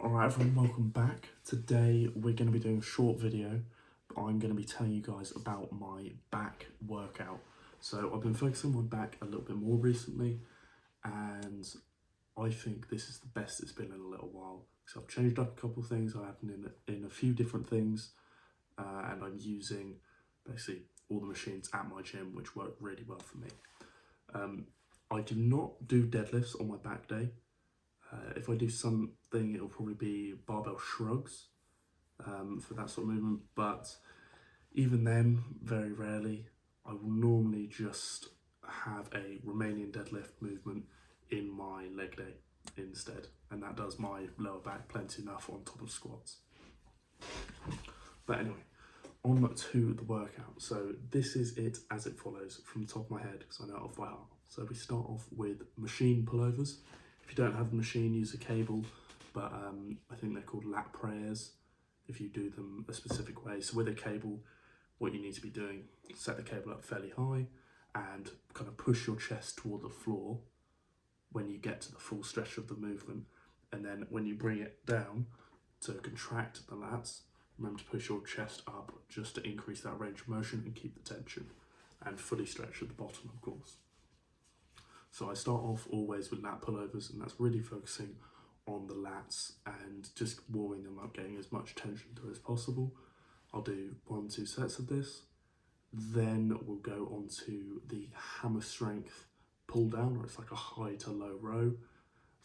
Alright everyone, welcome back. Today we're going to be doing a short video. I'm going to be telling you guys about my back workout. So I've been focusing on my back a little bit more recently, and I think this is the best it's been in a little while. So I've changed up a couple of things, I have in a few different things, and I'm using basically all the machines at my gym which work really well for me. I do not do deadlifts on my back day. If I do something, it'll probably be barbell shrugs for that sort of movement. But even then, very rarely, I will normally just have a Romanian deadlift movement in my leg day instead. And that does my lower back plenty enough on top of squats. But anyway, on to the workout. So this is it as it follows from the top of my head, because I know it off by heart. So we start off with machine pullovers. If you don't have the machine, use a cable, but I think they're called lat prayers if you do them a specific way. So with a cable, what you need to be doing, set the cable up fairly high and kind of push your chest toward the floor when you get to the full stretch of the movement. And then when you bring it down to contract the lats, remember to push your chest up just to increase that range of motion and keep the tension, and fully stretch at the bottom, of course. So I start off always with lat pullovers, and that's really focusing on the lats and just warming them up, getting as much tension to as possible. I'll do 1-2 sets of this. Then we'll go on to the hammer strength pull down, where it's like a high to low row.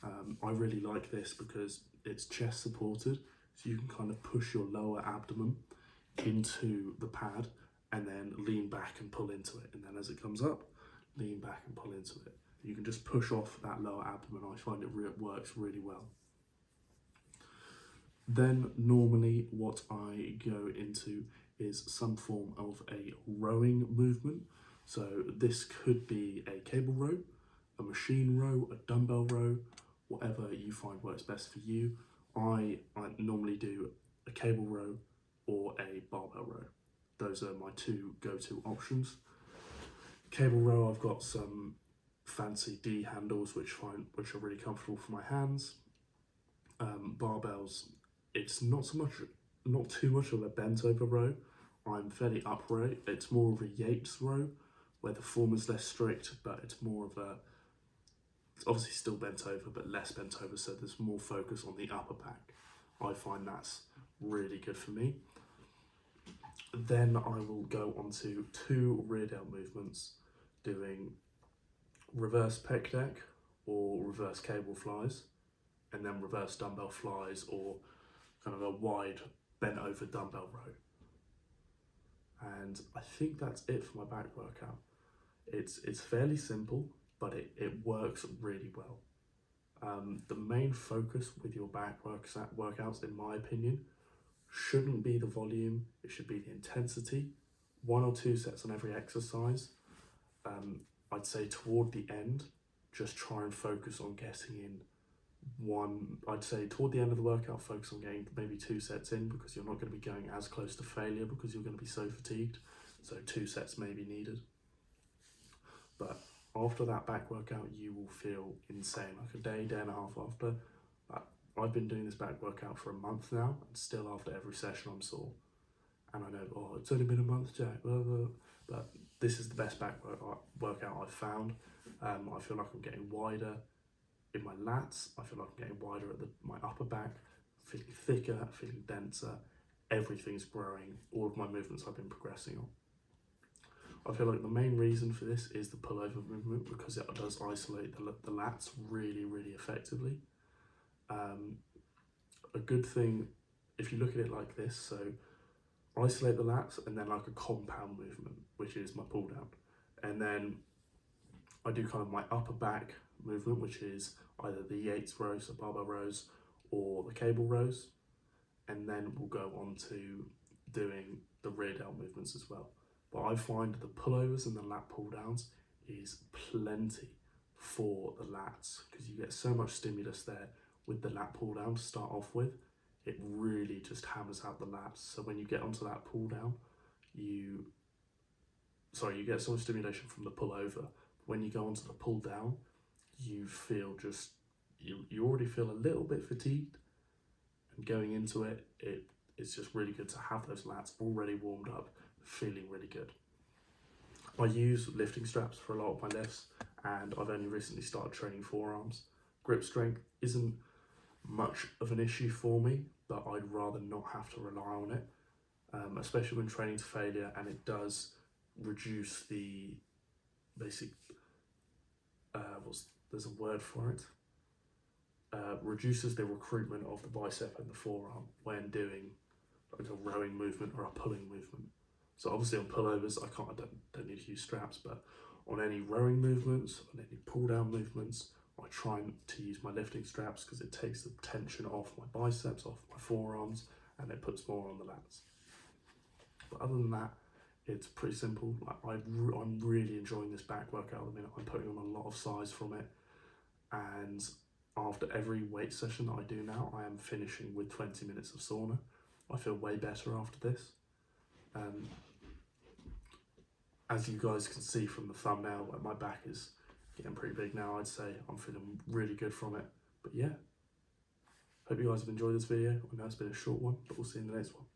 I really like this because it's chest supported, so you can kind of push your lower abdomen into the pad and then lean back and pull into it. And then as it comes up, lean back and pull into it. You can just push off that lower abdomen. I find it works really well. Then normally what I go into is some form of a rowing movement. So this could be a cable row, a machine row, a dumbbell row, whatever you find works best for you. I normally do a cable row or a barbell row. Those are my two go-to options. Cable row, I've got some fancy D handles which are really comfortable for my hands. Barbells, it's not too much of a bent over row. I'm fairly upright. It's more of a Yates row, where the form is less strict, but it's more of a, it's obviously still bent over, but less bent over, so there's more focus on the upper back. I find that's really good for me. Then I will go on to 2 rear delt movements, doing reverse pec deck or reverse cable flies, and then reverse dumbbell flies or kind of a wide bent over dumbbell row. And I think that's it for my back workout. It's fairly simple, but it works really well. The main focus with your back workouts, in my opinion, shouldn't be the volume, it should be the intensity. 1 or 2 sets on every exercise. I'd say toward the end, just try and focus on getting in I'd say toward the end of the workout, focus on getting maybe 2 sets in, because you're not going to be going as close to failure because you're going to be so fatigued. So 2 sets may be needed. But after that back workout, you will feel insane, like a day and a half after. I've been doing this back workout for a month now, and still after every session I'm sore. And I know, oh, it's only been a month, Jack, blah, blah. But this is the best back workout I've found. I feel like I'm getting wider in my lats. I feel like I'm getting wider at my upper back, feeling thicker, feeling denser. Everything's growing. All of my movements I've been progressing on. I feel like the main reason for this is the pullover movement, because it does isolate the lats really, really effectively. A good thing, if you look at it like this, so isolate the lats and then like a compound movement, which is my pull down. And then I do kind of my upper back movement, which is either the Yates rows, the barbell rows, or the cable rows. And then we'll go on to doing the rear delt movements as well. But I find the pullovers and the lat pull downs is plenty for the lats, because you get so much stimulus there with the lat pull down to start off with. It really just hammers out the lats. So when you get onto that pull down, you get so much stimulation from the pull over. When you go onto the pull down, you feel you already feel a little bit fatigued, and going into it, it's just really good to have those lats already warmed up, feeling really good. I use lifting straps for a lot of my lifts, and I've only recently started training forearms. Grip strength isn't much of an issue for me, but I'd rather not have to rely on it, especially when training to failure, and it does reduce the basic, there's a word for it, reduces the recruitment of the bicep and the forearm when doing like a rowing movement or a pulling movement. So obviously on pullovers, I don't need to use straps, but on any rowing movements, on any pull down movements, I try to use my lifting straps because it takes the tension off my biceps, off my forearms, and it puts more on the lats. But other than that, it's pretty simple. Like I'm really enjoying this back workout at the minute. I'm putting on a lot of size from it, and after every weight session that I do now, I am finishing with 20 minutes of sauna. I feel way better after this. As you guys can see from the thumbnail, my back is getting pretty big now. I'd say I'm feeling really good from it. But yeah, hope you guys have enjoyed this video. I know it's been a short one, but we'll see you in the next one.